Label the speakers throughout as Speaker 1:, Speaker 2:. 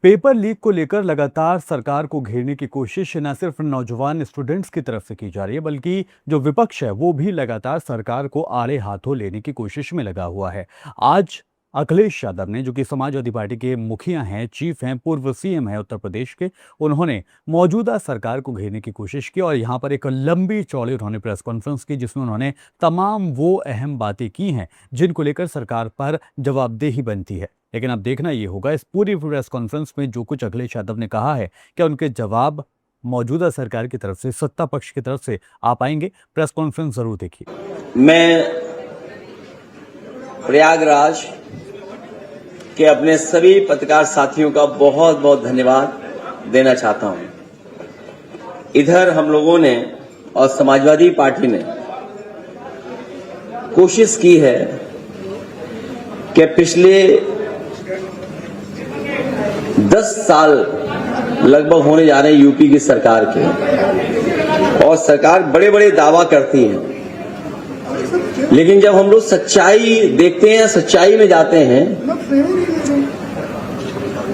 Speaker 1: Paper leak को लेकर लगातार सरकार को घेरने की कोशिश न सिर्फ नौजवान स्टूडेंट्स की तरफ से की जा रही है, बल्कि जो विपक्ष है वो भी लगातार सरकार को आड़े हाथों लेने की कोशिश में लगा हुआ है। आज अखिलेश यादव ने, जो कि समाजवादी पार्टी के मुखिया हैं, चीफ हैं, पूर्व सीएम हैं उत्तर प्रदेश के, उन्होंने मौजूदा सरकार को घेरने की कोशिश की और यहाँ पर एक लंबी चौड़ी उन्होंने प्रेस कॉन्फ्रेंस की, जिसमें उन्होंने तमाम वो अहम बातें की हैं जिनको लेकर सरकार पर जवाबदेही बनती है। लेकिन अब देखना ये होगा इस पूरी प्रेस कॉन्फ्रेंस में जो कुछ अखिलेश यादव ने कहा है, क्या उनके जवाब मौजूदा सरकार की तरफ से, सत्ता पक्ष की तरफ से आ पाएंगे? प्रेस कॉन्फ्रेंस जरूर देखिए।
Speaker 2: मैं प्रयागराज के अपने सभी पत्रकार साथियों का बहुत बहुत धन्यवाद देना चाहता हूं। इधर हम लोगों ने और समाजवादी पार्टी ने कोशिश की है कि पिछले 10 साल लगभग होने जा रहे हैं यूपी की सरकार के, और सरकार बड़े बड़े दावा करती है, लेकिन जब हम लोग सच्चाई देखते हैं, सच्चाई में जाते हैं,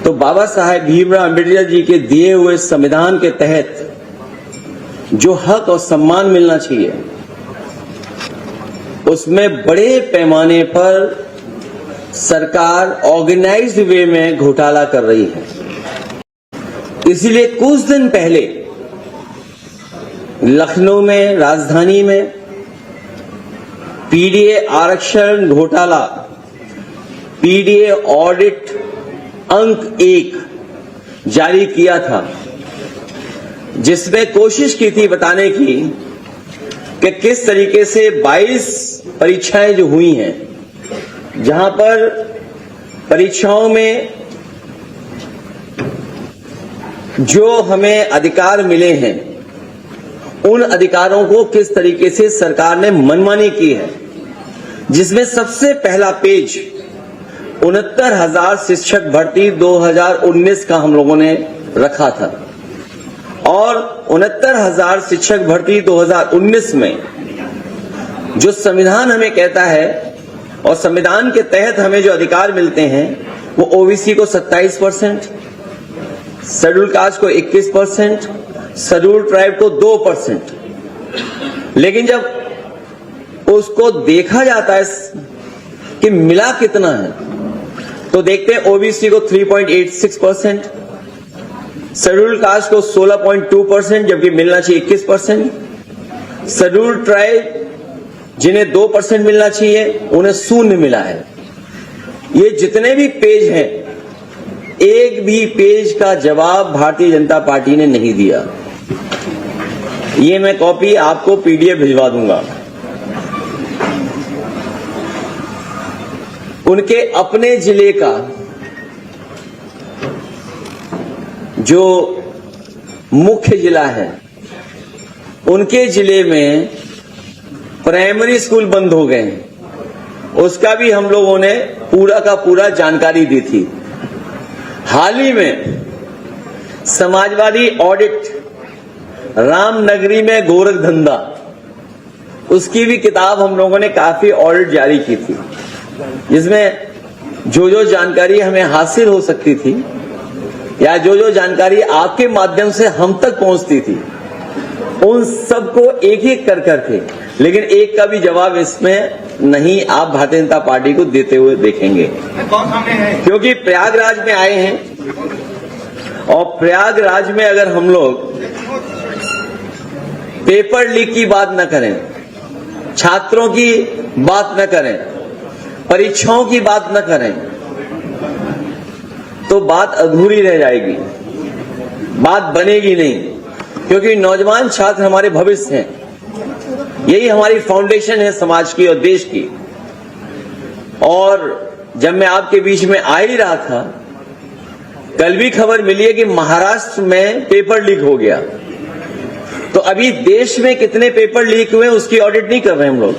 Speaker 2: तो बाबा साहेब भीमराव अम्बेडकर जी के दिए हुए संविधान के तहत जो हक और सम्मान मिलना चाहिए, उसमें बड़े पैमाने पर सरकार ऑर्गेनाइज्ड वे में घोटाला कर रही है। इसलिए कुछ दिन पहले लखनऊ में, राजधानी में पीडीए आरक्षण घोटाला, पीडीए ऑडिट अंक 1 जारी किया था, जिसमें कोशिश की थी बताने की कि किस तरीके से 22 परीक्षाएं जो हुई हैं, जहां पर परीक्षाओं में जो हमें अधिकार मिले हैं, उन अधिकारों को किस तरीके से सरकार ने मनमानी की है, जिसमें सबसे पहला पेज 69,000 शिक्षक भर्ती 2019 का हम लोगों ने रखा था, और 69,000 शिक्षक भर्ती 2019 में जो संविधान हमें कहता है और संविधान के तहत हमें जो अधिकार मिलते हैं, वो ओबीसी को 27%, शेड्यूल कास्ट को 21%, शेड्यूल ट्राइब को 2%। लेकिन जब उसको देखा जाता है कि मिला कितना है, तो देखते हैं ओबीसी को 3.86%, शेड्यूल कास्ट को 16.2%, जबकि मिलना चाहिए 21%, शेड्यूल ट्राइब जिन्हें 2% मिलना चाहिए, उन्हें 0 मिला है। ये जितने भी पेज हैं, एक भी पेज का जवाब भारतीय जनता पार्टी ने नहीं दिया। ये मैं कॉपी आपको पीडीएफ भिजवा दूंगा। उनके अपने जिले का जो मुख्य जिला है, उनके जिले में प्राइमरी स्कूल बंद हो गए, उसका भी हम लोगों ने पूरा का पूरा जानकारी दी थी। हाल ही में समाजवादी ऑडिट रामनगरी में गोरख धंधा, उसकी भी किताब हम लोगों ने काफी ऑडिट जारी की थी, जिसमें जो जो जानकारी हमें हासिल हो सकती थी या जो जो जानकारी आपके माध्यम से हम तक पहुंचती थी, उन सबको एक एक कर करके, लेकिन एक का भी जवाब इसमें नहीं आप भारतीय जनता पार्टी को देते हुए देखेंगे, क्योंकि प्रयागराज में आए हैं, और प्रयागराज में अगर हम लोग पेपर लीक की बात न करें, छात्रों की बात न करें, परीक्षाओं की बात न करें, तो बात अधूरी रह जाएगी, बात बनेगी नहीं, क्योंकि नौजवान छात्र हमारे भविष्य हैं। यही हमारी फाउंडेशन है समाज की और देश की। और जब मैं आपके बीच में आ ही रहा था, कल भी खबर मिली है कि महाराष्ट्र में पेपर लीक हो गया। तो अभी देश में कितने पेपर लीक हुए उसकी ऑडिट नहीं कर रहे हम लोग,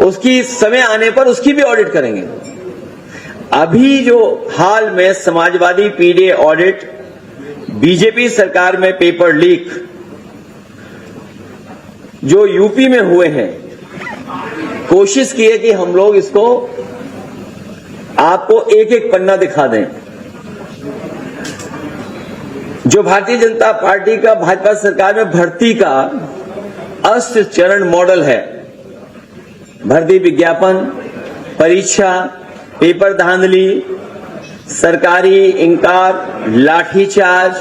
Speaker 2: उसकी समय आने पर उसकी भी ऑडिट करेंगे। अभी जो हाल में समाजवादी पीडीए ऑडिट, बीजेपी सरकार में पेपर लीक जो यूपी में हुए हैं, कोशिश की है कि हम लोग इसको आपको एक एक पन्ना दिखा दें। जो भारतीय जनता पार्टी का भाजपा सरकार में भर्ती का 8 चरण मॉडल है, भर्ती विज्ञापन, परीक्षा, पेपर धांधली, सरकारी इंकार, लाठीचार्ज,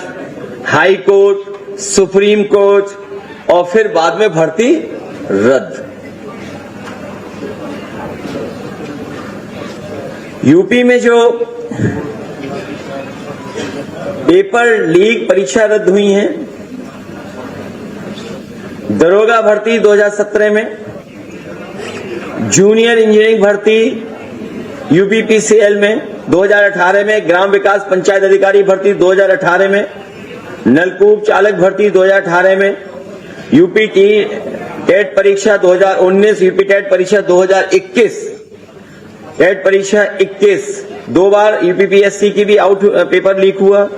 Speaker 2: हाई कोर्ट, सुप्रीम कोर्ट और फिर बाद में भर्ती रद्द। यूपी में जो पेपर लीक परीक्षा रद्द हुई हैं, दरोगा भर्ती 2017 में, जूनियर इंजीनियरिंग भर्ती यूपीपीसीएल में 2018 में, ग्राम विकास पंचायत अधिकारी भर्ती 2018 में, नलकूप चालक भर्ती 2018 में, यूपी टेट परीक्षा 2019, यूपी टेट परीक्षा 2021, टेट परीक्षा 21, 2 बार यूपीपीएससी की भी आउट पेपर लीक हुआ,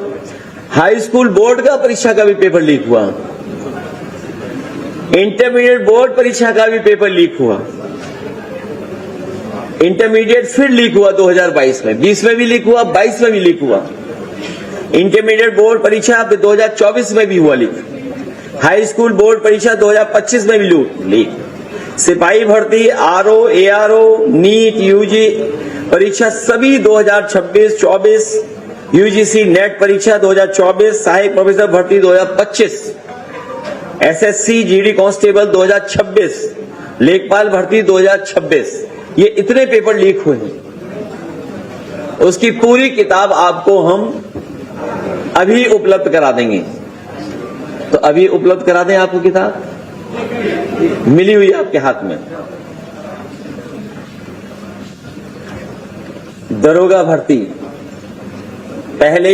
Speaker 2: हाई स्कूल बोर्ड का परीक्षा का भी पेपर लीक हुआ, इंटरमीडिएट बोर्ड परीक्षा का भी पेपर लीक हुआ, इंटरमीडिएट फिर लीक हुआ 2022 में, 20 में भी लीक हुआ, 22 में भी लीक हुआ, इंटरमीडिएट बोर्ड परीक्षा 2024 में भी हुआ लीक, हाई स्कूल बोर्ड परीक्षा 2025 में भी लीक, सिपाही भर्ती, आरओ, एआरओ, नीट, यूजी परीक्षा सभी 2026-24, यूजीसी नेट परीक्षा 2024, सहायक प्रोफेसर भर्ती 2025, एसएससी जीडी कांस्टेबल 2026, लेखपाल भर्ती 2026, ये इतने पेपर लीक हुए हैं। उसकी पूरी किताब आपको हम अभी उपलब्ध करा देंगे। तो अभी उपलब्ध करा दें आपको किताब, मिली हुई आपके हाथ में। दरोगा भर्ती, पहले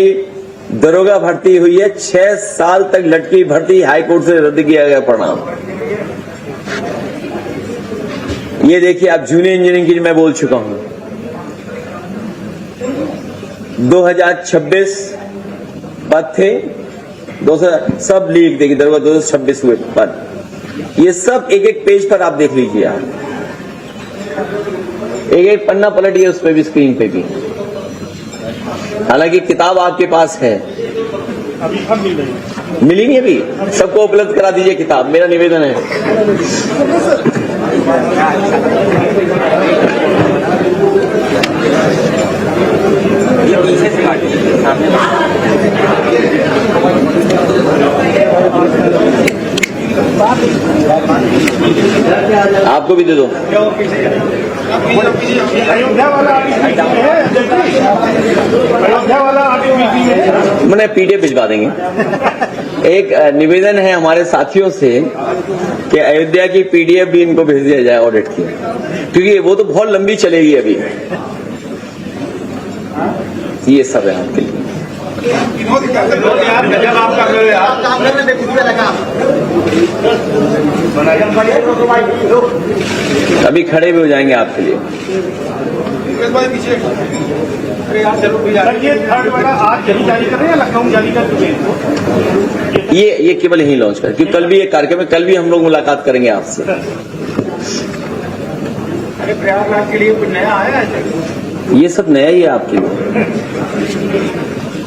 Speaker 2: दरोगा भर्ती हुई है, 6 साल तक लटकी भर्ती, हाईकोर्ट से रद्द किया गया परिणाम। ये देखिए आप, जूनियर इंजीनियरिंग की मैं बोल चुका हूं, 2026 पद थे, 200 सब लीक, देखिए दरोगा 226 हुए पद, ये सब एक एक पेज पर आप देख लीजिए, आप एक एक पन्ना पलटिए, उस पर भी, स्क्रीन पे भी। हालांकि किताब आपके पास है, मिली नहीं अभी, सबको उपलब्ध करा दीजिए किताब, मेरा निवेदन है। आपको भी दे दो। मैंने पीडीएफ भिजवा देंगे। एक निवेदन है हमारे साथियों से कि अयोध्या की पीडीएफ भी इनको भेज दिया जाए ऑडिट की, क्योंकि वो तो बहुत लंबी चलेगी अभी। ये सब है आपके लिए। अभी खड़े भी हो जाएंगे आपके लिए। ये केवल यही लॉन्च कर, क्योंकि कल भी एक कार्यक्रम है, कल भी हम लोग मुलाकात करेंगे आपसे।
Speaker 3: अरे प्रयागराज के लिए कुछ नया आया है?
Speaker 2: ये सब नया ही है आपके लिए,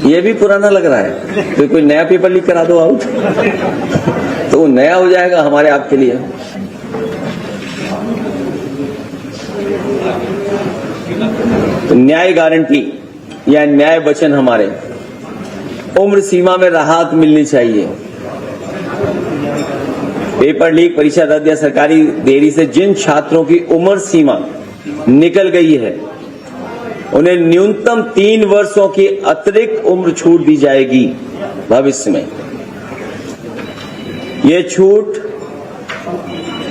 Speaker 2: ये भी पुराना लग रहा है। तो कोई नया पेपर लीक करा दो आउट, तो वो नया हो जाएगा हमारे आपके लिए। तो न्याय गारंटी या न्याय वचन हमारे, उम्र सीमा में राहत मिलनी चाहिए। पेपर लीक, परीक्षा रद्द या सरकारी देरी से जिन छात्रों की उम्र सीमा निकल गई है, उन्हें न्यूनतम 3 वर्षों की अतिरिक्त उम्र छूट दी जाएगी भविष्य में। यह छूट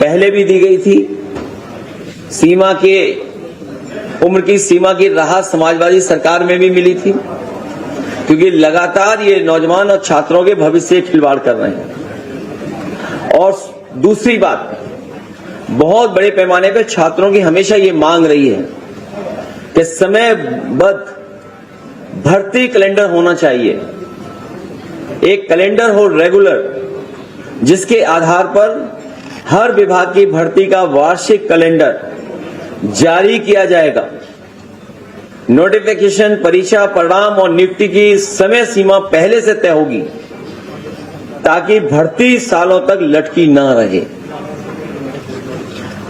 Speaker 2: पहले भी दी गई थी। सीमा के उम्र की सीमा की राहत समाजवादी सरकार में भी मिली थी, क्योंकि लगातार ये नौजवान और छात्रों के भविष्य से खिलवाड़ कर रहे हैं। और दूसरी बात, बहुत बड़े पैमाने पर छात्रों की हमेशा ये मांग रही है कि समयबद्ध भर्ती कैलेंडर होना चाहिए। एक कैलेंडर हो रेगुलर, जिसके आधार पर हर विभाग की भर्ती का वार्षिक कैलेंडर जारी किया जाएगा। नोटिफिकेशन, परीक्षा परिणाम और नियुक्ति की समय सीमा पहले से तय होगी। ताकि भर्ती सालों तक लटकी न रहे।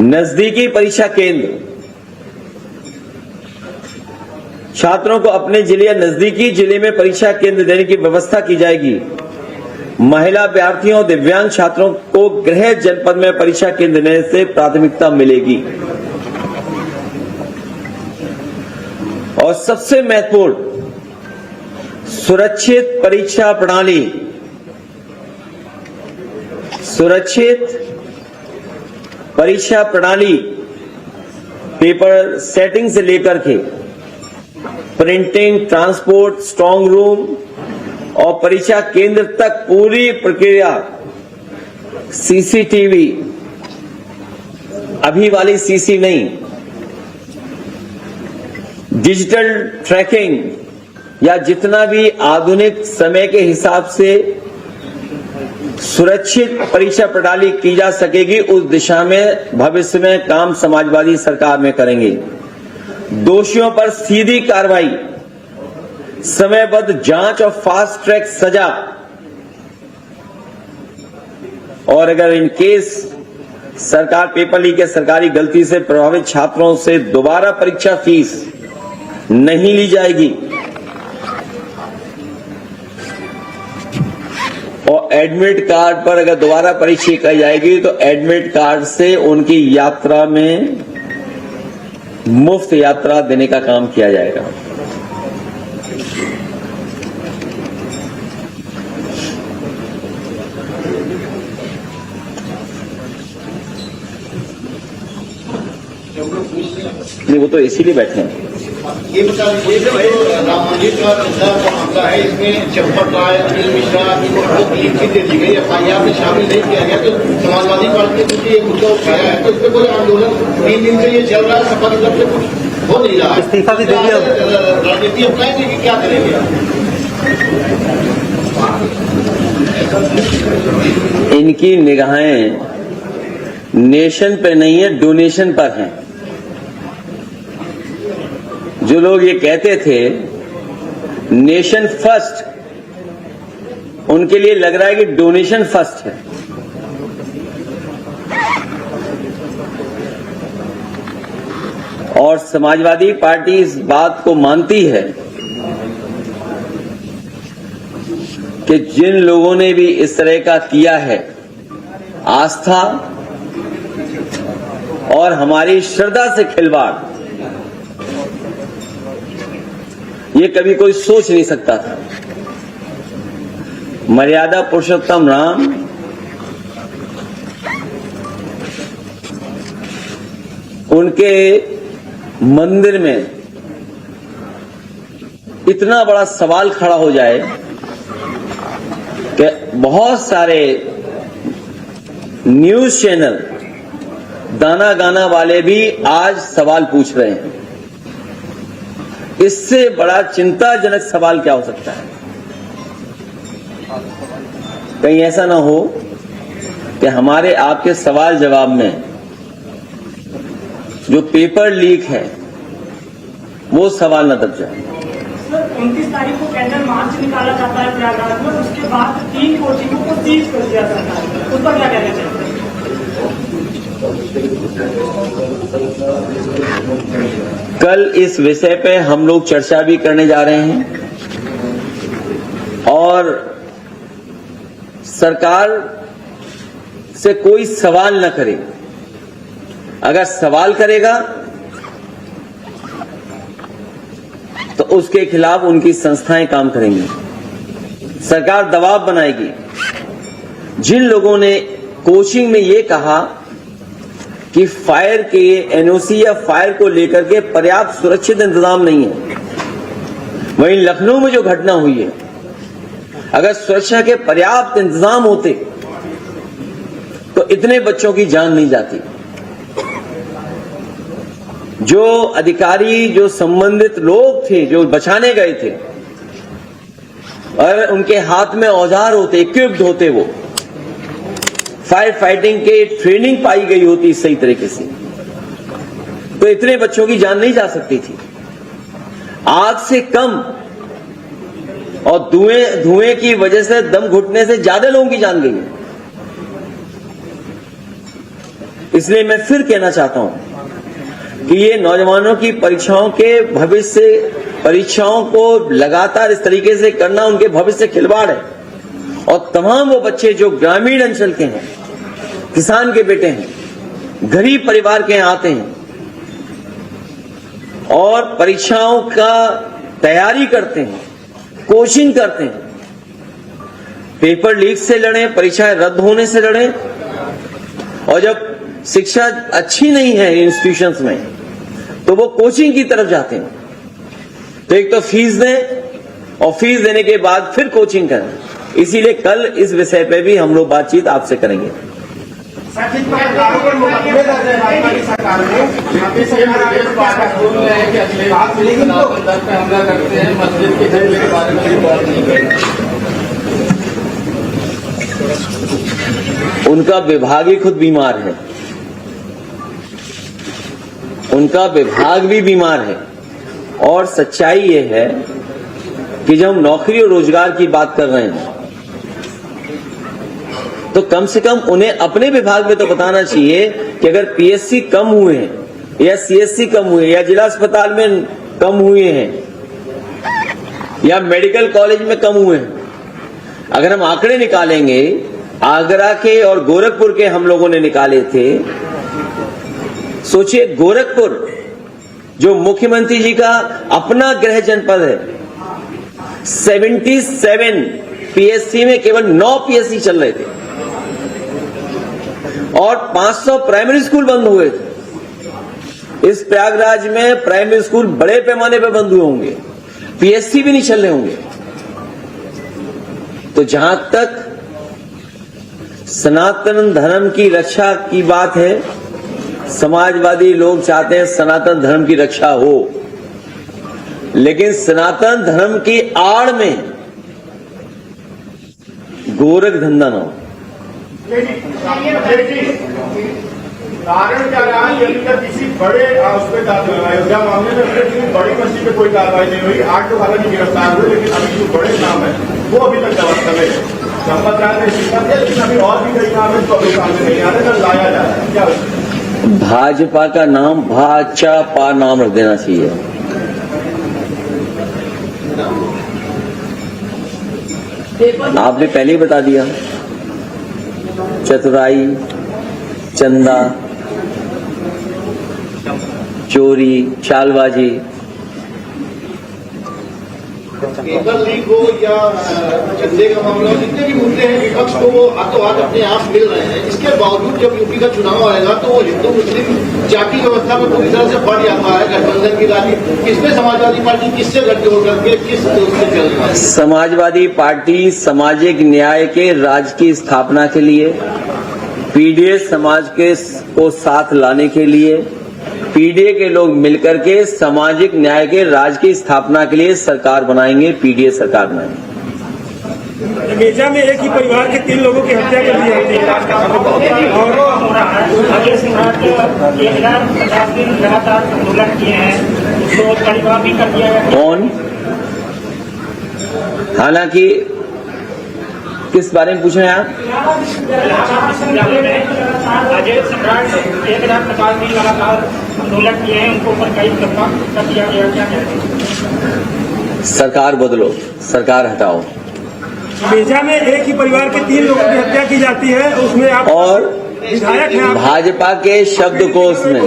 Speaker 2: नजदीकी परीक्षा केंद्र, छात्रों को अपने जिले या नजदीकी जिले में परीक्षा केंद्र देने की व्यवस्था की जाएगी। महिला अभ्यर्थियों, दिव्यांग छात्रों को गृह जनपद में परीक्षा केंद्र देने से प्राथमिकता मिलेगी। और सबसे महत्वपूर्ण, सुरक्षित परीक्षा प्रणाली, सुरक्षित परीक्षा प्रणाली पेपर सेटिंग से लेकर के प्रिंटिंग, ट्रांसपोर्ट, स्ट्रांग रूम और परीक्षा केंद्र तक पूरी प्रक्रिया सीसीटीवी, अभी वाली सीसी नहीं, डिजिटल ट्रैकिंग या जितना भी आधुनिक समय के हिसाब से सुरक्षित परीक्षा प्रणाली की जा सकेगी, उस दिशा में भविष्य में काम समाजवादी सरकार में करेंगे। दोषियों पर सीधी कार्रवाई, समयबद्ध जांच और फास्ट ट्रैक सजा, और अगर इन केस सरकार पेपर लीक या सरकारी गलती से प्रभावित छात्रों से दोबारा परीक्षा फीस नहीं ली जाएगी और एडमिट कार्ड पर अगर दोबारा परीक्षा की जाएगी तो एडमिट कार्ड से उनकी यात्रा में मुफ्त यात्रा देने का काम किया जाएगा। नहीं, वो तो इसीलिए बैठे हैं।
Speaker 3: ये बता दीजिए राम मंदिर का मुद्दा का मामला है, इसमें चंपत राय, अनिल मिश्रा को लिखित दे दी गई, एफआईआर में शामिल नहीं किया गया, तो समाजवादी पार्टी ने चूंकि ये मुद्दा उठाया है तो इस पर कोई आंदोलन 3 दिन से ये चल रहा है, सपा की तरफ से कुछ हो नहीं रहा है। इस्तीफा भी दे दिया, रणनीति अपनाएंगे कि क्या करेंगे?
Speaker 2: इनकी निगाहें नेशन पे नहीं है, डोनेशन पर हैं। जो लोग ये कहते थे नेशन फर्स्ट, उनके लिए लग रहा है कि डोनेशन फर्स्ट है। और समाजवादी पार्टी इस बात को मानती है कि जिन लोगों ने भी इस तरह का किया है, आस्था और हमारी श्रद्धा से खिलवाड़, ये कभी कोई सोच नहीं सकता था। मर्यादा पुरुषोत्तम राम उनके मंदिर में इतना बड़ा सवाल खड़ा हो जाए कि बहुत सारे न्यूज चैनल, गाना गाना वाले भी आज सवाल पूछ रहे हैं। इससे बड़ा चिंताजनक सवाल क्या हो सकता है? कहीं ऐसा ना हो कि हमारे आपके सवाल जवाब में जो पेपर लीक है वो सवाल न दब जाए।
Speaker 4: सर, 29 तारीख को कैंडल मार्च निकाला जाता है प्रयागराज में, उसके बाद 3 कोचिंगों को सीज कर दिया जाता है, उस पर क्या कहना चाहते हैं?
Speaker 2: कल इस विषय पे हम लोग चर्चा भी करने जा रहे हैं और सरकार से कोई सवाल न करे। अगर सवाल करेगा तो उसके खिलाफ उनकी संस्थाएं काम करेंगी, सरकार दबाव बनाएगी। जिन लोगों ने कोचिंग में ये कहा कि फायर के एनओसी या फायर को लेकर के पर्याप्त सुरक्षित इंतजाम नहीं है, वहीं लखनऊ में जो घटना हुई है, अगर सुरक्षा के पर्याप्त इंतजाम होते तो इतने बच्चों की जान नहीं जाती। जो अधिकारी, जो संबंधित लोग थे, जो बचाने गए थे, और उनके हाथ में औजार होते, इक्विप्ड होते, वो फायर फाइटिंग के ट्रेनिंग पाई गई होती सही तरीके से, तो इतने बच्चों की जान नहीं जा सकती थी। आग से कम और धुएं की वजह से दम घुटने से ज्यादा लोगों की जान गई है। इसलिए मैं फिर कहना चाहता हूं कि ये नौजवानों की परीक्षाओं के भविष्य, परीक्षाओं को लगातार इस तरीके से करना उनके भविष्य से खिलवाड़ है। और तमाम वो बच्चे जो ग्रामीण अंचल के हैं, किसान के बेटे हैं, गरीब परिवार के यहाँ आते हैं और परीक्षाओं का तैयारी करते हैं, कोचिंग करते हैं, पेपर लीक से लड़ें, परीक्षाएं रद्द होने से लड़ें। और जब शिक्षा अच्छी नहीं है इंस्टीट्यूशंस में तो वो कोचिंग की तरफ जाते हैं। तो एक तो फीस दें और फीस देने के बाद फिर कोचिंग करें। इसीलिए कल इस विषय पे भी हम लोग बातचीत आपसे करेंगे। उनका विभाग ही खुद बीमार है, उनका विभाग भी बीमार है। और सच्चाई ये है कि जब हम नौकरी और रोजगार की बात कर रहे हैं तो कम से कम उन्हें अपने विभाग में तो बताना चाहिए कि अगर पीएससी कम हुए हैं या सीएससी कम हुए या जिला अस्पताल में कम हुए हैं या मेडिकल कॉलेज में कम हुए हैं, अगर हम आंकड़े निकालेंगे, आगरा के और गोरखपुर के हम लोगों ने निकाले थे। सोचिए, गोरखपुर जो मुख्यमंत्री जी का अपना गृह जनपद है, 77 पीएससी में केवल 9 पीएससी चल रहे थे और 500 प्राइमरी स्कूल बंद हुए थे। इस प्रयागराज में प्राइमरी स्कूल बड़े पैमाने पर बंद हुए होंगे, पीएससी भी नहीं चल रहे होंगे। तो जहां तक सनातन धर्म की रक्षा की बात है, समाजवादी लोग चाहते हैं सनातन धर्म की रक्षा हो, लेकिन सनातन धर्म की आड़ में गोरख धंधा ना हो।
Speaker 3: कारण क्या रहा है? अभी तक किसी बड़े अयोध्या मामले में किसी बड़ी मस्जिद पे कोई कार्रवाई नहीं हुई। 8 लोग हालांकि गिरफ्तार हुए, लेकिन अभी जो बड़े नाम है वो अभी तक दफ्तर में संपत राय ने शिक्षा दिया, लेकिन अभी और भी कई नाम है तो अभी सामने नहीं आ रहे, लाया जा रहा है। क्या
Speaker 2: भाजपा का नाम भाजपा नाम रख देना चाहिए। आपने पहले ही बता दिया, चतुराई, चंदा, चोरी, चालबाजी,
Speaker 3: पेपर लीक हो या चंदे का मामला हो, जितने भी मुद्दे हैं विपक्ष को वो हाथों हाथ अपने आप मिल रहे हैं। इसके बावजूद जब यूपी का चुनाव आएगा तो वो हिंदू मुस्लिम जाति व्यवस्था में पूरी तरह से बढ़ जाता है। गठबंधन की राजनीति किसमें समाजवादी पार्टी किससे गठजोड़ करके किस से चल रहा है?
Speaker 2: समाजवादी पार्टी सामाजिक न्याय के राज्य की स्थापना के लिए, पीडीए समाज के को साथ लाने के लिए, पीडीए के लोग मिलकर के सामाजिक न्याय के राज्य की स्थापना के लिए सरकार बनाएंगे, पीडीए सरकार बनाएंगे।
Speaker 5: मेजा में एक ही परिवार के 3 लोगों की हत्या कर दी जाती है और
Speaker 4: लगातार आंदोलन किए हैं, तो परिवार भी कर दिया है।
Speaker 2: कौन? हालांकि किस बारे में पूछ रहे हैं आप?
Speaker 4: अजय सम्राट 1,50,000 दिन लगातार आंदोलन किए हैं, उनको ऊपर कई दफा कर दिया गया। क्या कहते हैं?
Speaker 2: सरकार बदलो, सरकार हटाओ।
Speaker 5: मेजा में एक ही परिवार के 3 लोगों की हत्या की जाती है, उसमें आप
Speaker 2: और
Speaker 5: विधायक हैं आप।
Speaker 2: भाजपा के शब्दकोश में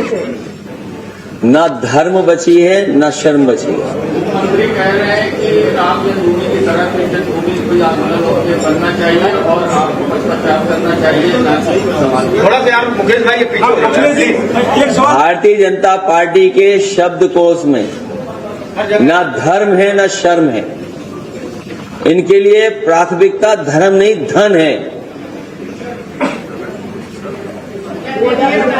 Speaker 2: न धर्म बची है न शर्म बची है।
Speaker 6: मुख्यमंत्री कह रहे हैं कि राम जन्मभूमि की तरह से जन्मभूमि कोई आंदोलन बनना चाहिए और आपको प्रचार करना चाहिए।
Speaker 3: थोड़ा सा यार मुकेश भाई
Speaker 5: एक सवाल,
Speaker 2: भारतीय जनता पार्टी के शब्दकोश में न धर्म है न शर्म है। इनके लिए प्राथमिकता धर्म नहीं धन है।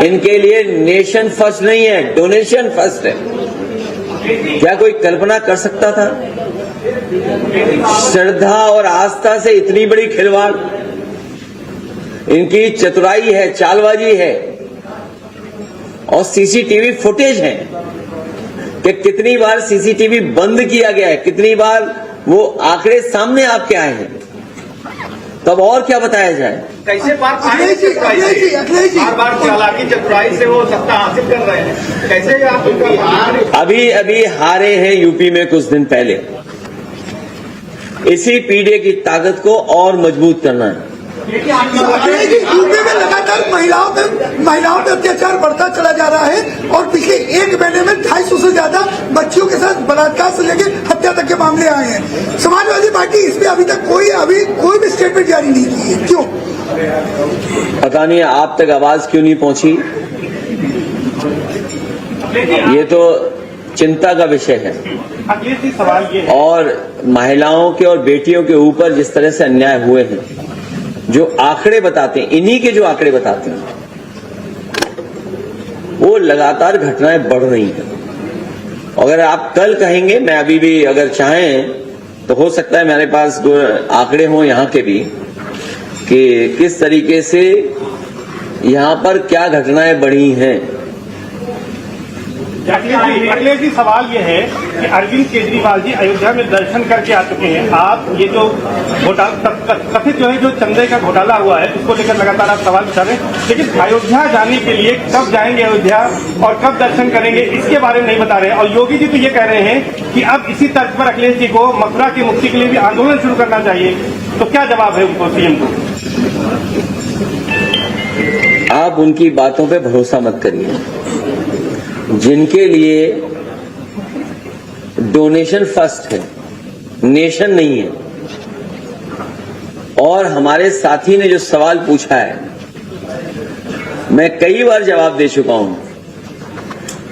Speaker 2: इनके लिए नेशन फर्स्ट नहीं है, डोनेशन फर्स्ट है। क्या कोई कल्पना कर सकता था श्रद्धा और आस्था से इतनी बड़ी खिलवाड़? इनकी चतुराई है, चालबाजी है और सीसीटीवी फुटेज है कि कितनी बार सीसीटीवी बंद किया गया है, कितनी बार वो आंकड़े सामने आपके आए हैं, तो अब और क्या बताया जाए?
Speaker 3: कैसे बात बार बार चालाकी चतुराई से वो सत्ता हासिल कर रहे हैं, कैसे आप
Speaker 2: अभी अभी हारे हैं यूपी में कुछ दिन पहले। इसी पीढ़ी की ताकत को और मजबूत करना है।
Speaker 7: अखिलेश जी, यूपी में लगातार महिलाओं पे अत्याचार बढ़ता चला जा रहा है और पिछले एक महीने में 250 से ज्यादा बच्चियों के साथ बलात्कार से लेकर हत्या तक के मामले आए हैं। समाजवादी पार्टी इसमें अभी तक कोई भी स्टेटमेंट जारी नहीं की है, क्यों?
Speaker 2: पता नहीं आप तक आवाज क्यों नहीं पहुंची। ये तो चिंता का विषय है।
Speaker 4: अखिलेश जी, सवाल ये है,
Speaker 2: और महिलाओं के और बेटियों के ऊपर जिस तरह से अन्याय हुए हैं, जो आंकड़े बताते हैं, इन्हीं के जो आंकड़े बताते हैं, वो लगातार घटनाएं बढ़ रही हैं। अगर आप कल कहेंगे, मैं अभी भी अगर चाहें तो हो सकता है मेरे पास आंकड़े हों यहाँ के भी, कि किस तरीके से यहाँ पर क्या घटनाएं बढ़ी हैं।
Speaker 4: अखिलेश जी, सवाल ये है कि अरविंद केजरीवाल जी अयोध्या में दर्शन करके आ चुके हैं। आप ये जो घोटाला कथित जो है, जो चंदे का घोटाला हुआ है, उसको लेकर लगातार आप सवाल उठा रहे हैं, लेकिन अयोध्या जाने के लिए कब जाएंगे अयोध्या और कब दर्शन करेंगे, इसके बारे में नहीं बता रहे हैं। और योगी जी तो ये कह रहे हैं कि अब इसी तर्ज पर अखिलेश जी को मथुरा की मुक्ति के लिए भी आंदोलन शुरू करना चाहिए। तो क्या जवाब है उनको, सीएम को?
Speaker 2: आप उनकी बातों पे भरोसा मत करिए। जिनके लिए डोनेशन फर्स्ट है, नेशन नहीं है। और हमारे साथी ने जो सवाल पूछा है, मैं कई बार जवाब दे चुका हूं।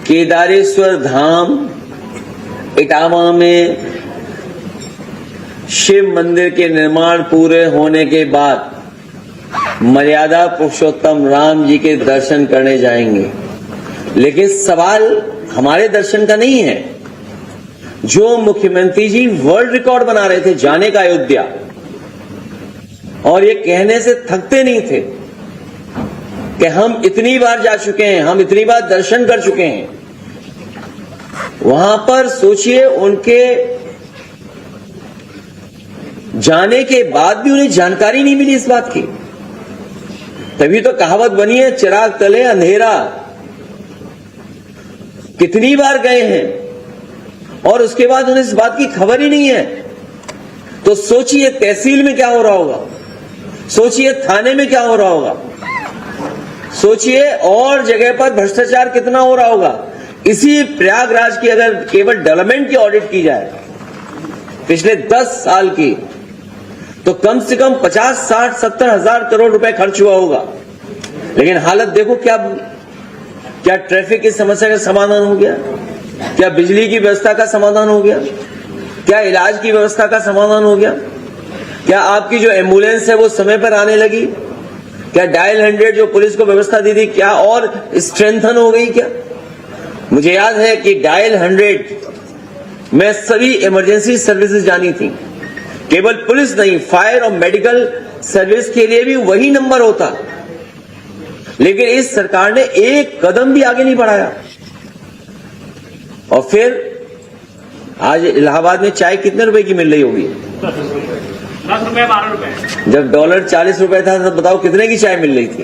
Speaker 2: केदारेश्वर धाम इटावा में शिव मंदिर के निर्माण पूरे होने के बाद मर्यादा पुरुषोत्तम राम जी के दर्शन करने जाएंगे। लेकिन सवाल हमारे दर्शन का नहीं है। जो मुख्यमंत्री जी वर्ल्ड रिकॉर्ड बना रहे थे जाने का अयोध्या, और ये कहने से थकते नहीं थे कि हम इतनी बार जा चुके हैं, हम इतनी बार दर्शन कर चुके हैं। वहां पर सोचिए, उनके जाने के बाद भी उन्हें जानकारी नहीं मिली इस बात की। तभी तो कहावत बनी है, चिराग तले अंधेरा। कितनी बार गए हैं और उसके बाद उन्हें इस बात की खबर ही नहीं है। तो सोचिए तहसील में क्या हो रहा होगा, सोचिए थाने में क्या हो रहा होगा, सोचिए और जगह पर भ्रष्टाचार कितना हो रहा होगा। इसी प्रयागराज की अगर केवल डेवलपमेंट की ऑडिट की जाए पिछले 10 साल की, तो कम से कम 50, 60, 70 हजार करोड़ रुपए खर्च हुआ होगा। लेकिन हालत देखो, क्या ट्रैफिक की समस्या का समाधान हो गया? क्या बिजली की व्यवस्था का समाधान हो गया? क्या इलाज की व्यवस्था का समाधान हो गया? क्या आपकी जो एम्बुलेंस है वो समय पर आने लगी? क्या डायल 100 जो पुलिस को व्यवस्था दी थी, क्या और स्ट्रेंथन हो गई? क्या मुझे याद है कि डायल 100 में सभी इमरजेंसी सर्विसेज जानी थी, केवल पुलिस नहीं, फायर और मेडिकल सर्विस के लिए भी वही नंबर होता। लेकिन इस सरकार ने एक कदम भी आगे नहीं बढ़ाया। और फिर आज इलाहाबाद में चाय कितने रुपए की मिल रही होगी?
Speaker 4: 10 रुपए, 12 रुपए।
Speaker 2: जब डॉलर 40 रुपए था तब बताओ कितने की चाय मिल रही थी?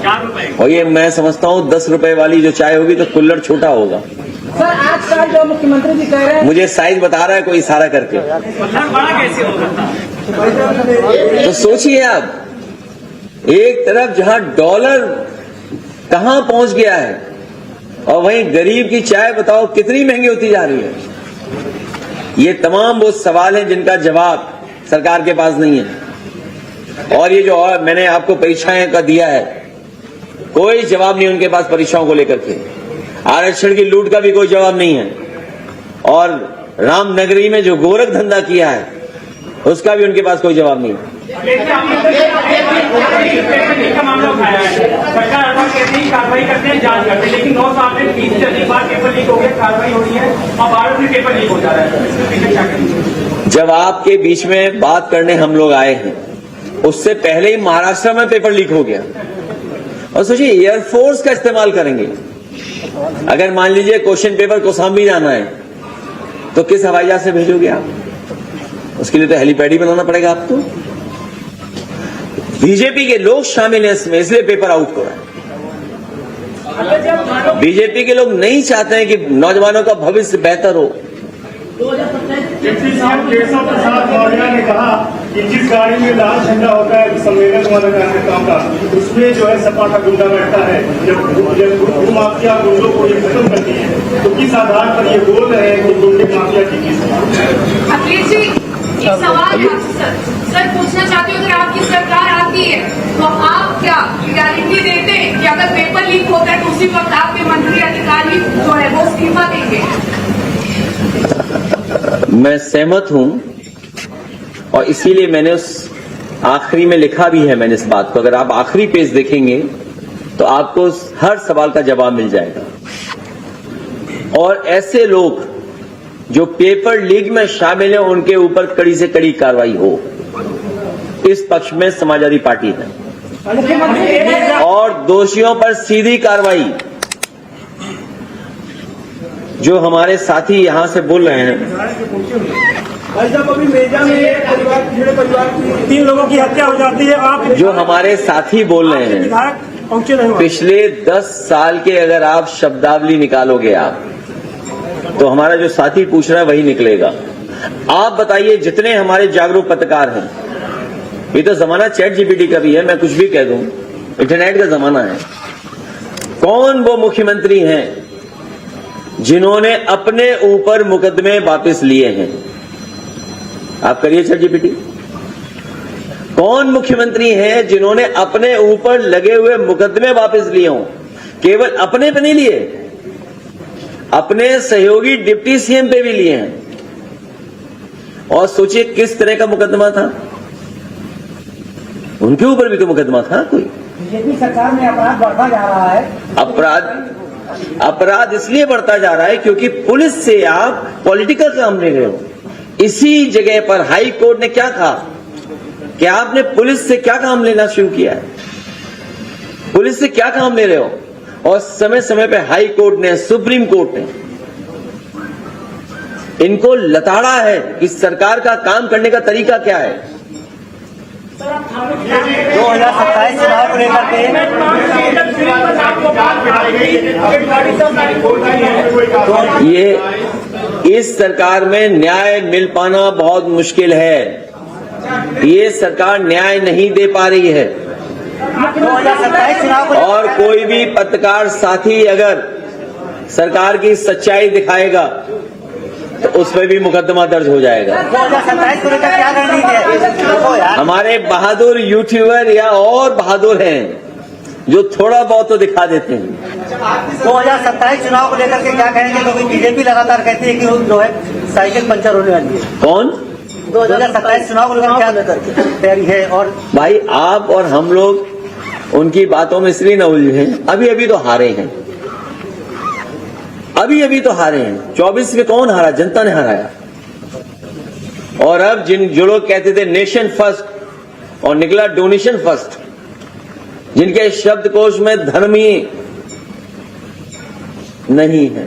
Speaker 4: 4 रुपए।
Speaker 2: और ये मैं समझता हूं 10 रुपए वाली जो चाय होगी तो कुल्हड़ छोटा होगा।
Speaker 8: सर, आजकल जो मुख्यमंत्री जी कह रहे हैं, मुझे
Speaker 2: साइज बता रहा है कोई इशारा करके।
Speaker 4: बड़ा कैसे हो सकता?
Speaker 2: तो सोचिए आप, एक तरफ जहां डॉलर कहां पहुंच गया है और वहीं गरीब की चाय बताओ कितनी महंगी होती जा रही है। ये तमाम वो सवाल हैं जिनका जवाब सरकार के पास नहीं है। और ये जो और मैंने आपको परीक्षाएं का दिया है, कोई जवाब नहीं उनके पास परीक्षाओं को लेकर के। आरक्षण की लूट का भी कोई जवाब नहीं है। और रामनगरी में जो गोरख धंधा किया है उसका भी उनके पास कोई जवाब नहीं है।
Speaker 4: का मामला उठाया है, सरकार हर बार कहती है कार्रवाई करते हैं, जांच करते हैं, लेकिन 9 साल में 20 से अधिक बार पेपर लीक हो गया, कार्रवाई हो रही है और 12 में पेपर लीक हो जा रहा है।
Speaker 2: जब आपके बीच में बात करने हम लोग आए हैं, उससे पहले ही महाराष्ट्र में पेपर लीक हो गया। और सोचिए एयरफोर्स का इस्तेमाल करेंगे। अगर मान लीजिए क्वेश्चन पेपर कौशाम्बी जाना है तो किस हवाई जहाज से भेजोगे आप? उसके लिए तो हेलीपैड ही बनाना पड़ेगा आपको। बीजेपी के लोग शामिल हैं इसमें, इसलिए पेपर आउट हो रहा है। बीजेपी के लोग नहीं चाहते हैं कि नौजवानों का भविष्य बेहतर हो।
Speaker 5: डिप्टी सीएम केशव प्रसाद मौर्य ने कहा कि जिस गाड़ी में लाल झंडा होता है सम्मेलन वाला कार्यक्रम का, उसमें जो है सपा का गुंडा बैठता है। जब माफिया गुंडों को ये खत्म करती है तो किस आधार पर ये बोल रहे हैं कि गुंडे माफिया की किस?
Speaker 9: अखिलेश जी, एक सवाल है आपसे सर पूछना चाहती हूँ, अगर आपकी सरकार आती है तो आप क्या गारंटी देते हैं कि अगर पेपर लीक होता है तो उसी वक्त आपके मंत्री अधिकारी जो है वो इस्तीफा देंगे?
Speaker 2: मैं सहमत हूं और इसीलिए मैंने उस आखिरी में लिखा भी है मैंने इस बात को। अगर आप आखिरी पेज देखेंगे तो आपको हर सवाल का जवाब मिल जाएगा। और ऐसे लोग जो पेपर लीक में शामिल हैं उनके ऊपर कड़ी से कड़ी कार्रवाई हो, इस पक्ष में समाजवादी पार्टी है। और दोषियों पर सीधी कार्रवाई। जो हमारे साथी यहां से बोल रहे हैं,
Speaker 5: भाई साहब अभी मेजा में परिवार की 3 लोगों की हत्या हो जाती है, आप
Speaker 2: जो हमारे साथी बोल रहे हैं,
Speaker 5: पहुंचे नहीं।
Speaker 2: पिछले 10 साल के अगर आप शब्दावली निकालोगे आप, तो हमारा जो साथी पूछ रहा है वही निकलेगा। आप बताइए, जितने हमारे जागरूक पत्रकार हैं, ये तो जमाना चैट जीपीटी का भी है, मैं कुछ भी कह दूं, इंटरनेट का जमाना है। कौन वो मुख्यमंत्री हैं जिन्होंने अपने ऊपर मुकदमे वापस लिए हैं? आप करिए चैट जीपीटी। कौन मुख्यमंत्री हैं जिन्होंने अपने ऊपर लगे हुए मुकदमे वापस लिए हों? केवल अपने पे नहीं लिए, अपने सहयोगी डिप्टी सीएम पे भी लिए हैं। और सोचिए किस तरह का मुकदमा था, उनके ऊपर भी तो मुकदमा था कोई।
Speaker 8: बीजेपी सरकार में अपराध बढ़ता जा रहा है।
Speaker 2: अपराध इसलिए बढ़ता जा रहा है क्योंकि पुलिस से आप पॉलिटिकल काम ले रहे हो। इसी जगह पर हाई कोर्ट ने क्या कहा कि आपने पुलिस से क्या काम लेना शुरू किया है, पुलिस से क्या काम ले रहे हो? और समय समय पे हाई कोर्ट ने, सुप्रीम कोर्ट ने इनको लताड़ा है कि सरकार का काम करने का तरीका क्या है।
Speaker 8: 2027 चुनाव को लेकर के
Speaker 2: ये इस सरकार में न्याय मिल पाना बहुत मुश्किल है। ये सरकार न्याय नहीं दे पा रही है।
Speaker 8: 2027 चुनाव को
Speaker 2: और कोई भी पत्रकार साथी अगर सरकार की सच्चाई दिखाएगा तो उस पर भी मुकदमा दर्ज हो जाएगा।
Speaker 8: 2027 को लेकर क्या रणनीति है?
Speaker 2: हमारे बहादुर यूट्यूबर या और बहादुर हैं जो थोड़ा बहुत तो दिखा देते हैं।
Speaker 8: 2027 चुनाव को लेकर के क्या कहेंगे? क्योंकि बीजेपी लगातार कहती है कि जो है साइकिल पंचर होने वाली है।
Speaker 2: कौन?
Speaker 8: 2027 चुनाव को लेकर क्या तैयारी है? और
Speaker 2: भाई आप और हम लोग उनकी बातों में इसलिए न उलझे, अभी अभी तो हारे हैं, अभी अभी तो हारे हैं। 24 में कौन हारा? जनता ने हराया। और अब जो लोग कहते थे नेशन फर्स्ट और निकला डोनेशन फर्स्ट, जिनके शब्दकोश में धर्म ही नहीं है।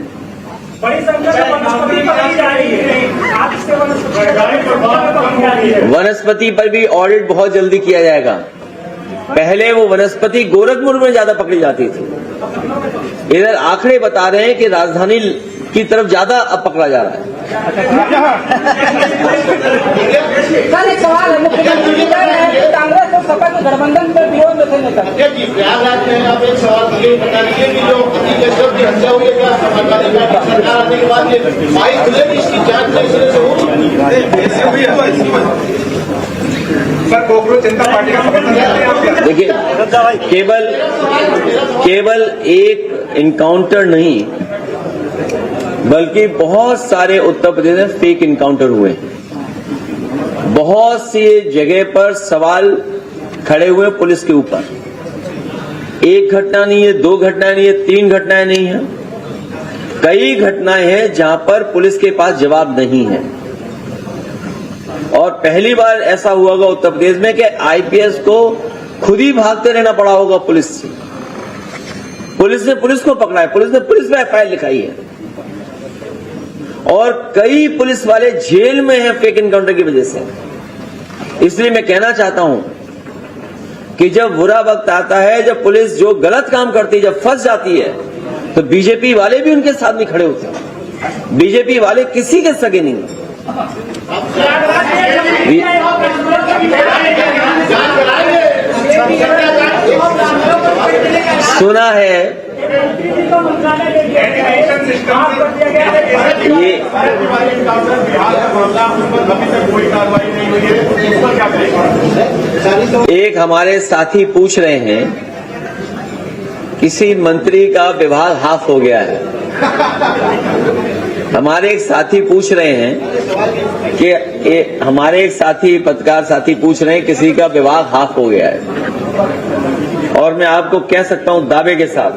Speaker 5: बड़ी संख्या में वनस्पति पकड़ी जा रही है, आप इसके
Speaker 2: वनस्पति पर भी ऑडिट बहुत जल्दी किया जाएगा। पहले वो वनस्पति गोरखपुर में ज्यादा पकड़ी जाती थी, इधर आंकड़े बता रहे हैं कि राजधानी की तरफ ज्यादा अब पकड़ा जा रहा है।
Speaker 8: सर एक सवाल है, मुख्यमंत्री कह रहे हैं कि कांग्रेस और सपा के गठबंधन में विरोध में थे नेता।
Speaker 3: प्रयागराज में आप एक सवाल ये बता दीजिए कि जो पति कश्यप की हत्या हुई है, क्या समाजवादी पार्टी सरकार आने के बाद ये माई खुलेगी, इसकी जांच में इसलिए से होगी?
Speaker 5: सर कोकरोच जनता पार्टी का समर्थन
Speaker 2: देखिए, केवल एक इनकाउंटर नहीं बल्कि बहुत सारे उत्तर प्रदेश में फेक इनकाउंटर हुए। बहुत सी जगह पर सवाल खड़े हुए पुलिस के ऊपर। एक घटना नहीं है, 2 घटनाएं नहीं है, 3 घटनाएं नहीं है, कई घटनाएं हैं जहां पर पुलिस के पास जवाब नहीं है। और पहली बार ऐसा हुआ होगा उत्तर प्रदेश में कि आईपीएस को खुद ही भागते रहना पड़ा होगा पुलिस से। पुलिस ने पुलिस को पकड़ा है, पुलिस ने पुलिस पे एफआईआर लिखाई है। और कई पुलिस वाले जेल में हैं फेक एनकाउंटर की वजह से। इसलिए मैं कहना चाहता हूं कि जब बुरा वक्त आता है, जब पुलिस जो गलत काम करती है, जब फंस जाती है, तो बीजेपी वाले भी उनके साथ नहीं खड़े होते। बीजेपी वाले किसी के सगे नहीं। सुना है ये एक हमारे साथी पूछ रहे हैं, किसी मंत्री का विभाग हाफ हो गया है। हमारे एक साथी पूछ रहे हैं कि हमारे एक साथी पत्रकार साथी पूछ रहे हैं किसी का विभाग हाफ हो गया है। और मैं आपको कह सकता हूं दावे के साथ,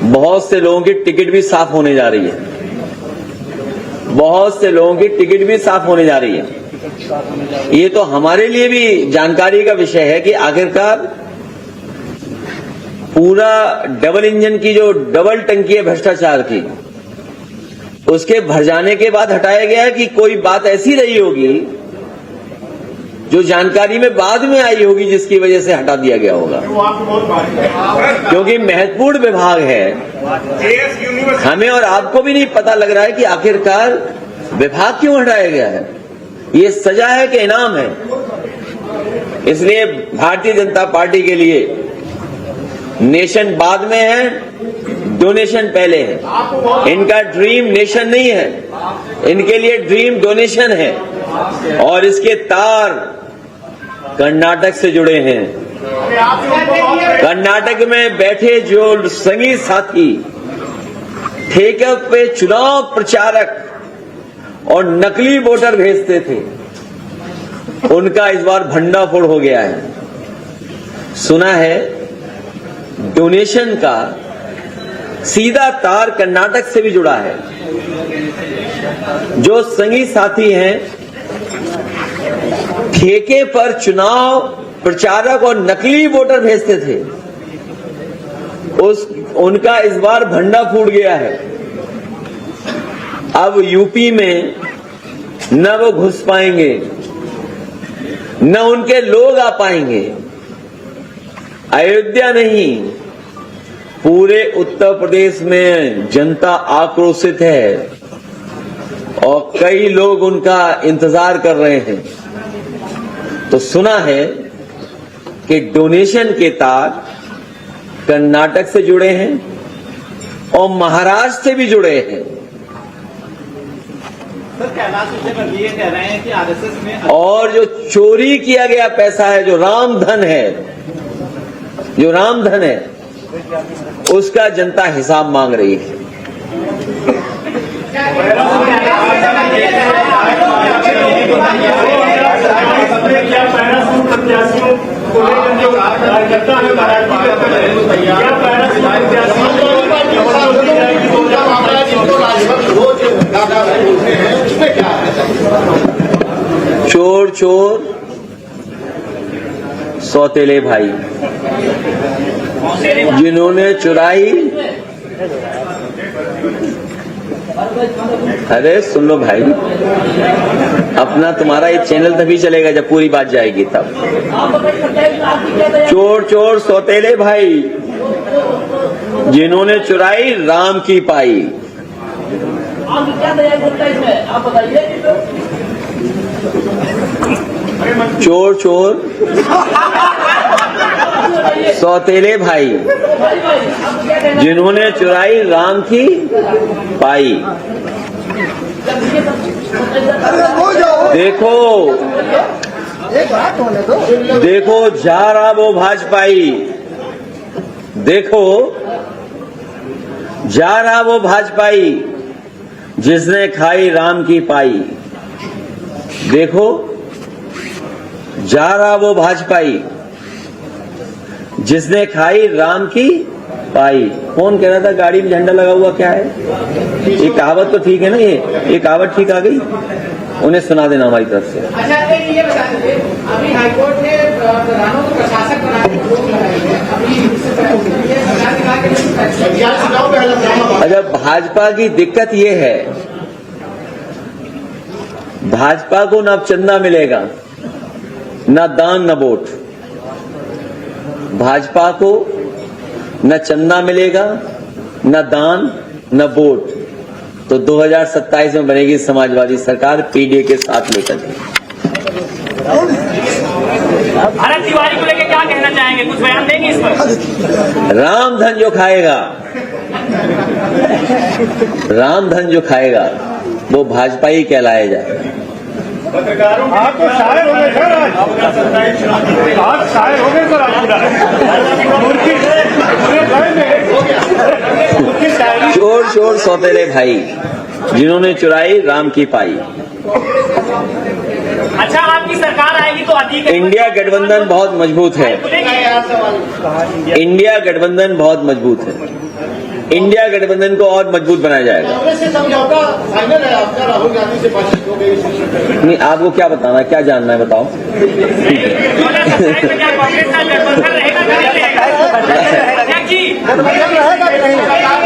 Speaker 2: बहुत से लोगों की टिकट भी साफ होने जा रही है। बहुत से लोगों की टिकट भी साफ होने जा रही है। ये तो हमारे लिए भी जानकारी का विषय है कि आखिरकार पूरा डबल इंजन की जो डबल टंकी है भ्रष्टाचार की, उसके भर जाने के बाद हटाया गया है कि कोई बात ऐसी रही होगी जो जानकारी में बाद में आई होगी, जिसकी वजह से हटा दिया गया होगा। क्योंकि महत्वपूर्ण विभाग है, हमें और आपको भी नहीं पता लग रहा है कि आखिरकार विभाग क्यों हटाया गया है। ये सजा है कि इनाम है। इसलिए भारतीय जनता पार्टी के लिए नेशन बाद में है, डोनेशन पहले है। इनका ड्रीम नेशन नहीं है, इनके लिए ड्रीम डोनेशन है। और इसके तार कर्नाटक से जुड़े हैं। कर्नाटक में बैठे जो संगी साथी ठेके पे चुनाव प्रचारक और नकली वोटर भेजते थे, उनका इस बार भंडाफोड़ हो गया है। सुना है डोनेशन का सीधा तार कर्नाटक से भी जुड़ा है। जो संगी साथी हैं ठेके पर चुनाव प्रचारक और नकली वोटर भेजते थे, उनका इस बार भंडा फूट गया है। अब यूपी में न वो घुस पाएंगे, न उनके लोग आ पाएंगे। अयोध्या नहीं, पूरे उत्तर प्रदेश में जनता आक्रोशित है और कई लोग उनका इंतजार कर रहे हैं। तो सुना है कि डोनेशन के तार कर्नाटक से जुड़े हैं और महाराष्ट्र से भी जुड़े हैं।
Speaker 8: ये कह रहे हैं कि आरएसएस में
Speaker 2: और जो चोरी किया गया पैसा है, जो रामधन है, उसका जनता हिसाब मांग रही है।
Speaker 5: क्या पैरासूट प्रत्याशियों को लेकर जो कार्यकर्ता है क्या पैरासूट प्रत्याशियों
Speaker 2: चोर चोर सौतेले भाई, जिन्होंने चुराई। अरे सुन लो भाई, अपना तुम्हारा ये चैनल तभी चलेगा जब पूरी बात जाएगी तब। चोर चोर सौतेले भाई, जिन्होंने चुराई राम की पाई। चोर चोर सौतेले भाई, जिन्होंने चुराई राम की पाई। देखो देखो जा रहा वो भाजपाई, देखो जा रहा वो भाजपाई, जिसने खाई राम की पाई। देखो जा रहा वो भाजपाई, जिसने खाई राम की पाई। कौन कह रहा था गाड़ी में झंडा लगा हुआ क्या है? ये कहावत तो ठीक है ना, ये कहावत ठीक आ गई, उन्हें सुना देना हमारी तरफ से।
Speaker 9: अच्छा ये बता दीजिए, अभी हाईकोर्ट ने प्रधानों को प्रशासक बना
Speaker 2: अच्छा, भाजपा की दिक्कत ये है भाजपा को न चंदा मिलेगा, न दान न वोट। भाजपा को न चंदा मिलेगा, न दान न वोट। तो 2027 में बनेगी समाजवादी सरकार पीडीए के साथ लेकर के।
Speaker 10: भारत तिवारी को लेकर क्या कहना चाहेंगे, कुछ बयान देंगे इस पर?
Speaker 2: रामधन जो खाएगा, रामधन जो खाएगा वो भाजपा ही कहलाएगा।
Speaker 5: पत्रकारों आप तो शायर हो गए सर, आज शायर हो गए सर, आप
Speaker 2: चोर चोर सौतेले भाई, जिन्होंने चुराई राम की पाई।
Speaker 10: अच्छा, आपकी सरकार आएगी तो अधिक
Speaker 2: इंडिया गठबंधन बहुत मजबूत है। इंडिया गठबंधन बहुत मजबूत है। इंडिया गठबंधन को और मजबूत बनाया जाएगा।
Speaker 3: कांग्रेस से समझौता फाइनल है आपका, राहुल गांधी से बातचीत हो गई?
Speaker 2: नहीं, आपको क्या बताना, क्या जानना है बताओ।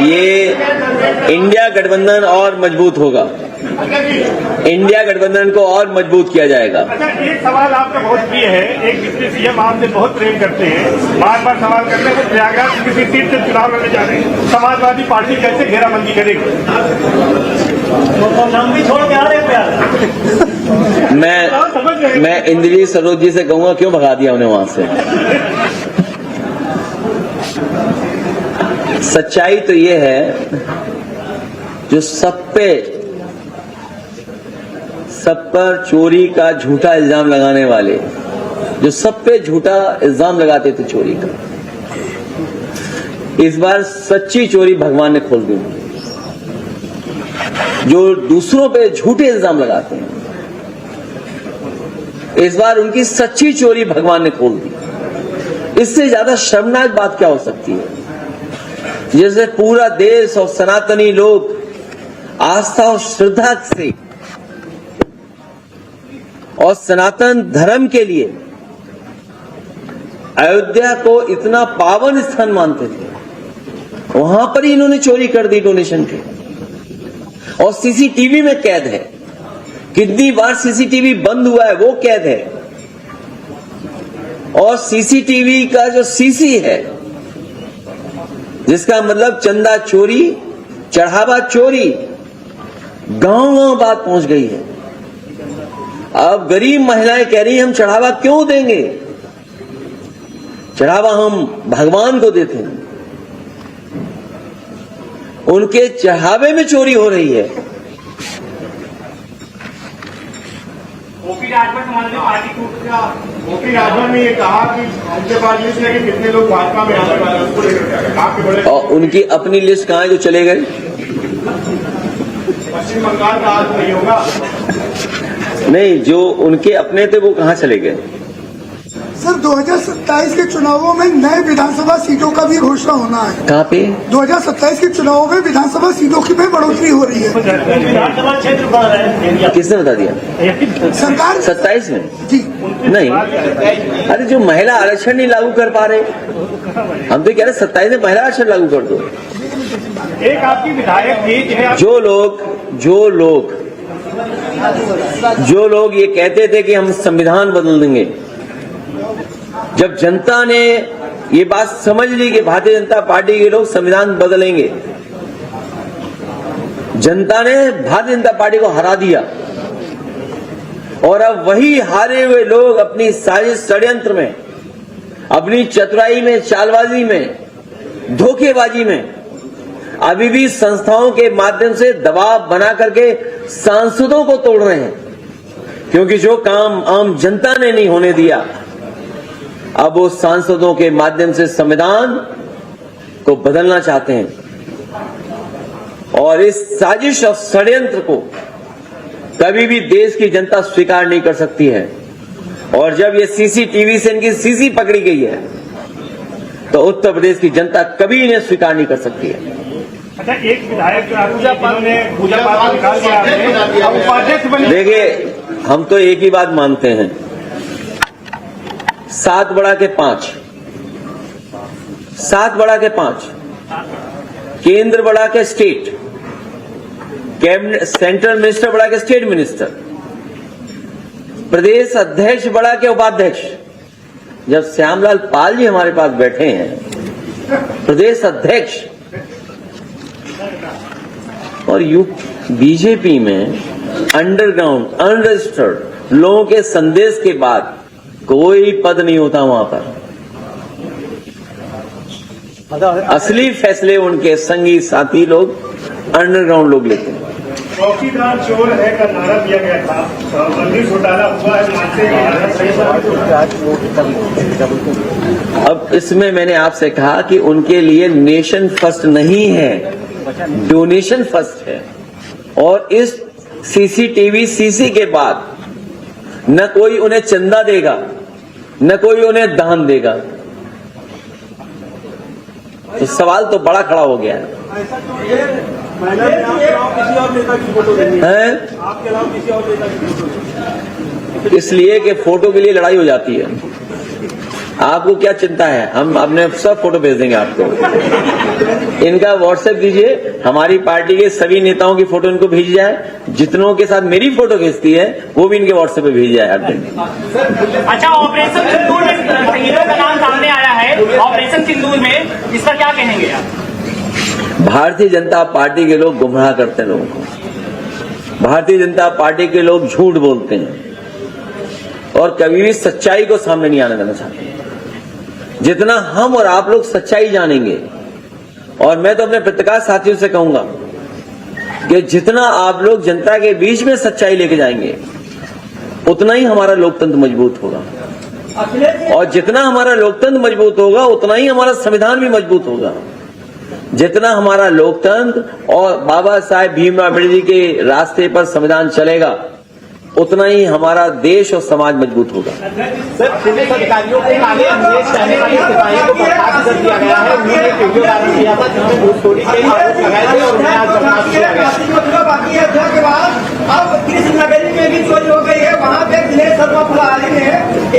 Speaker 2: ये इंडिया गठबंधन और मजबूत होगा। इंडिया गठबंधन को और मजबूत किया जाएगा।
Speaker 4: अच्छा, एक सवाल आपका बहुत प्रिय है, एक डिप्टी सीएम आपसे बहुत प्रेम करते हैं, बार बार सवाल करते हैं, वो प्रयागराज किसी सीट से चुनाव लड़ने जा रहे हैं, समाजवादी पार्टी कैसे घेराबंदी करेगी?
Speaker 8: नाम भी छोड़ के आ रहे हैं प्यार।
Speaker 2: मैं इंद्रजीत सरोज जी से कहूंगा क्यों भगा दिया उन्हें वहां से। सच्चाई तो ये है, जो सब पर चोरी का झूठा इल्जाम लगाने वाले, जो सब पे झूठा इल्जाम लगाते थे चोरी का, इस बार सच्ची चोरी भगवान ने खोल दी। जो दूसरों पे झूठे इल्जाम लगाते हैं, इस बार उनकी सच्ची चोरी भगवान ने खोल दी। इससे ज्यादा शर्मनाक बात क्या हो सकती है? जैसे पूरा देश और सनातनी लोग आस्था और श्रद्धा से और सनातन धर्म के लिए अयोध्या को इतना पावन स्थान मानते थे, वहां पर ही इन्होंने चोरी कर दी डोनेशन की। और सीसीटीवी में कैद है, कितनी बार सीसीटीवी बंद हुआ है वो कैद है। और सीसीटीवी का जो सीसी है, जिसका मतलब चंदा चोरी, चढ़ावा चोरी, गांव-गांव बात पहुंच गई है। अब गरीब महिलाएं कह रही हैं हम चढ़ावा क्यों देंगे, चढ़ावा हम भगवान को देते हैं। उनके चढ़ावे में चोरी हो रही है।
Speaker 10: ओपी राजभर समाजवादी पार्टी टूट गया।
Speaker 5: ओपी राजभर ने ये कहा कि उनके पास लिस्ट है कि कितने लोग भाजपा में आने वाले हैं, उसको लेकर आपके बड़े।
Speaker 2: और उनकी अपनी लिस्ट कहां है जो चले गए?
Speaker 5: पश्चिम बंगाल का आज नहीं होगा।
Speaker 2: नहीं, जो उनके अपने थे वो कहां चले गए?
Speaker 7: सर 2027 के चुनावों में नए विधानसभा सीटों का भी घोषणा होना है।
Speaker 2: कहां पे?
Speaker 7: 2027 के चुनावों में विधानसभा सीटों की भी बढ़ोतरी हो रही है।
Speaker 8: विधानसभा क्षेत्र बढ़ रहे हैं।
Speaker 2: किसने बता दिया?
Speaker 7: सरकार
Speaker 2: 27 में?
Speaker 7: जी
Speaker 2: नहीं, अरे जो महिला आरक्षण नहीं लागू कर पा रहे, हम तो कह रहे 27 में महिला आरक्षण लागू कर दो।
Speaker 4: एक आपकी विधायक थी जिन्हें
Speaker 2: जो लोग ये कहते थे कि हम संविधान बदल देंगे, जब जनता ने ये बात समझ ली कि भारतीय जनता पार्टी के लोग संविधान बदलेंगे, जनता ने भारतीय जनता पार्टी को हरा दिया। और अब वही हारे हुए लोग अपनी साजिश षड्यंत्र में, अपनी चतुराई में, चालबाजी में, धोखेबाजी में अभी भी संस्थाओं के माध्यम से दबाव बना करके सांसदों को तोड़ रहे हैं। क्योंकि जो काम आम जनता ने नहीं होने दिया, अब वो सांसदों के माध्यम से संविधान को बदलना चाहते हैं। और इस साजिश और षड्यंत्र को कभी भी देश की जनता स्वीकार नहीं कर सकती है। और जब ये सीसीटीवी से इनकी सीसी पकड़ी गई है, तो उत्तर प्रदेश की जनता कभी इन्हें स्वीकार नहीं कर सकती है।
Speaker 4: अच्छा, एक विधायक पूजा पाठ निकाल दिया आपने, उपाध्यक्ष बने।
Speaker 2: देखिए, हम तो एक ही बात मानते हैं, 7 बड़ा के 5, 7 बड़ा के 5, केंद्र बड़ा के स्टेट, कैबिनेट, सेंट्रल मिनिस्टर बड़ा के स्टेट मिनिस्टर, प्रदेश अध्यक्ष बड़ा के उपाध्यक्ष, जब श्यामलाल पाल जी हमारे पास बैठे हैं, प्रदेश अध्यक्ष, और बीजेपी में अंडरग्राउंड अनरजिस्टर्ड लोगों के संदेश के बाद कोई पद नहीं होता वहां पर। असली फैसले उनके संगी साथी लोग, अंडरग्राउंड लोग लेते हैं।
Speaker 5: चौकीदार चोर है का नारा दिया गया था, मंदिर घोटाला हुआ है, मानते हैं।
Speaker 2: अब इसमें मैंने आपसे कहा कि उनके लिए नेशन फर्स्ट नहीं है, डोनेशन फर्स्ट है। और इस सीसीटीवी सीसी के बाद न कोई उन्हें चंदा देगा, न कोई उन्हें दान देगा। तो सवाल तो बड़ा खड़ा हो गया है। इसलिए कि फोटो के लिए लड़ाई हो जाती है। आपको क्या चिंता है, हम अपने सब फोटो भेज देंगे आपको। इनका व्हाट्सएप दीजिए, हमारी पार्टी के सभी नेताओं की फोटो इनको भेजी जाए। जितनों के साथ मेरी फोटो भेजती है वो भी इनके व्हाट्सएप पे भेजी जाए हर दिन।
Speaker 10: अच्छा, ऑपरेशन सिंदूर में शहीदों का नाम सामने आया है, ऑपरेशन सिंदूर में, इस पर क्या कहेंगे आप?
Speaker 2: भारतीय जनता पार्टी के लोग गुमराह करते हैं लोगों को। भारतीय जनता पार्टी के लोग झूठ बोलते हैं और कभी भी सच्चाई को सामने नहीं आने देना चाहते। जितना हम और आप लोग सच्चाई जानेंगे, और मैं तो अपने पत्रकार साथियों से कहूंगा कि जितना आप लोग जनता के बीच में सच्चाई लेके जाएंगे, उतना ही हमारा लोकतंत्र मजबूत होगा। और जितना हमारा लोकतंत्र मजबूत होगा, उतना ही हमारा संविधान भी मजबूत होगा। जितना हमारा लोकतंत्र और बाबा साहेब भीमराव अम्बेडकर जी के रास्ते पर संविधान चलेगा, उतना ही हमारा देश और समाज मजबूत होगा।
Speaker 4: सर, पुलिस अधिकारियों को काले अंग्रेज कहने वाले सिपाही को बर्खास्त कर दिया गया है। उन्होंने एक वीडियो वायरल किया था जिसमें घूसखोरी के आरोप लगाए थे और उन्हें आज बर्खास्त किया गया।
Speaker 8: बाकी अध्यक्ष के बाद अब कृष्णनगरी में भी चोरी हो गई है। वहाँ पे दिनेश शर्मा फुलहारी ने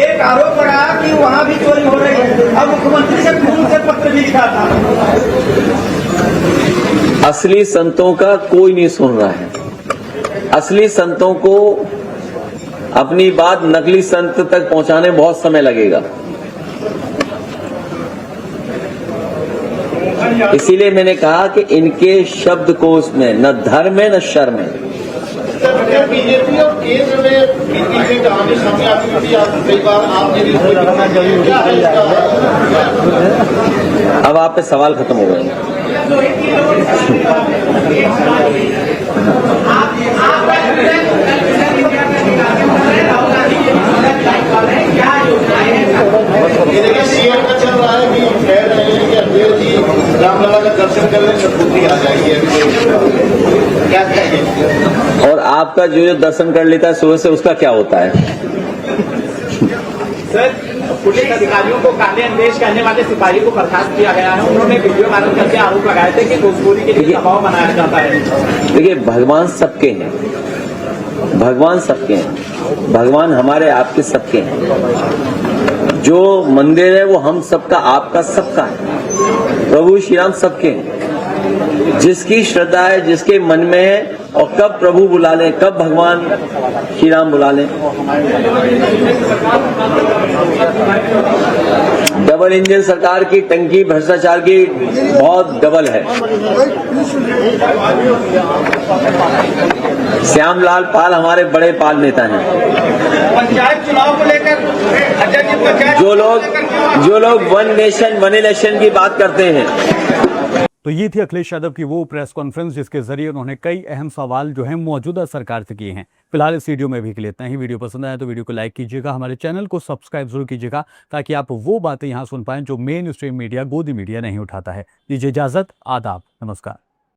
Speaker 8: एक आरोप लगाया कि वहाँ भी चोरी हो रही है। अब मुख्यमंत्री से खून से पत्र भी लिखा था।
Speaker 2: असली संतों का कोई नहीं सुन रहा है। असली संतों को अपनी बात नकली संत तक पहुंचाने में बहुत समय लगेगा। इसीलिए मैंने कहा कि इनके शब्दकोश में न धर्म है न शर्म है।
Speaker 3: बीजेपी और केंद्र में बीजेपी कहानी सामने आती थी, कई बार आपने भी क्या है इसका?
Speaker 2: अब आप पे सवाल खत्म हो गए।
Speaker 3: सीएम का चल रहा है कि कह रहे हैं कि अध्यक्ष जी रामलला का दर्शन करने सद्बुद्धि आ जाएगी। क्या कहेंगे?
Speaker 2: और आपका जो दर्शन कर लेता है सुबह से, उसका क्या होता है?
Speaker 4: सर, पुलिस अधिकारियों को काले अंग्रेज कहने वाले सिपाही को बर्खास्त किया गया है। उन्होंने वीडियो वायरल करके आरोप लगाए थे कि घूसखोरी के लिए दबाव बनाया जाता है।
Speaker 2: देखिए, भगवान सबके हैं, भगवान सबके हैं, भगवान हमारे आपके सबके हैं। जो मंदिर है वो हम सबका, आपका सबका है। प्रभु श्री राम सबके हैं। जिसकी श्रद्धा है, जिसके मन में है, और कब प्रभु बुला लें, कब भगवान श्री राम बुला लें। डबल इंजन सरकार की टंकी भ्रष्टाचार की बहुत डबल है। श्यामलाल पाल हमारे बड़े पाल नेता हैं।
Speaker 3: पंचायत चुनाव को लेकर
Speaker 2: जो लोग वन नेशन वन इलेक्शन की बात करते हैं।
Speaker 1: तो ये थी अखिलेश यादव की वो प्रेस कॉन्फ्रेंस जिसके जरिए उन्होंने कई अहम सवाल जो हैं मौजूदा सरकार से किए हैं। फिलहाल इस वीडियो में भी के लिए इतना ही। वीडियो पसंद आया तो वीडियो को लाइक कीजिएगा, हमारे चैनल को सब्सक्राइब जरूर कीजिएगा ताकि आप वो बातें यहाँ सुन पाएं जो मेन स्ट्रीम मीडिया, गोदी मीडिया नहीं उठाता है। दीजिए इजाजत, आदाब, नमस्कार।